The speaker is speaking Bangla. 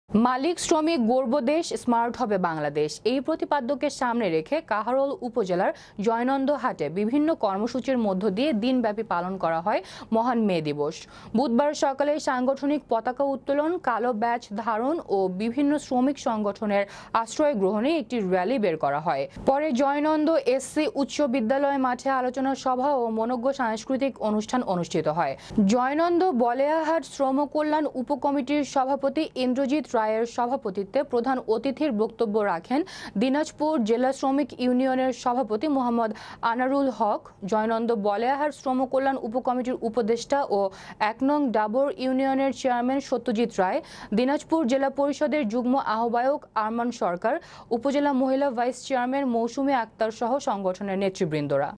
মালিক শ্রমিক গর্ব দেশ, স্মার্ট হবে বাংলাদেশ, এই প্রতিপাদ্যকে সামনে রেখে কাহারোল উপজেলার জয়নন্দহাটে বিভিন্ন কর্মসূচির মধ্য দিয়ে দিনব্যাপী পালন করা হয় মহান মে দিবস। বুধবার সকালে সাংগঠনিক পতাকা উত্তোলন, কালো ব্যাজ ধারণ ও বিভিন্ন শ্রমিক সংগঠনের আশ্রয় গ্রহণে একটি র্যালি বের করা হয়। পরে জয়নন্দ এসসি উচ্চ বিদ্যালয় মাঠে আলোচনা সভা ও মনোজ্ঞ সাংস্কৃতিক অনুষ্ঠান অনুষ্ঠিত হয়। জয়নন্দ বলেয়াহাট শ্রম কল্যাণ উপকমিটির সভাপতি ইন্দ্রজিৎ রায়ের সভাপতিত্বে প্রধান অতিথির বক্তব্য রাখেন দিনাজপুর জেলা শ্রমিক ইউনিয়নের সভাপতি মোহাম্মদ আনারুল হক, জয়নন্দ বলেয়াহাট শ্রম কল্যাণ উপকমিটির উপদেষ্টা ও ১ নং ডাবর ইউনিয়নের চেয়ারম্যান সত্যজিৎ রায়, দিনাজপুর জেলা পরিষদের যুগ্ম আহ্বায়ক আরমান সরকার, উপজেলা মহিলা ভাইস চেয়ারম্যান মৌসুমী আক্তার সহ সংগঠনের নেতৃবৃন্দরা।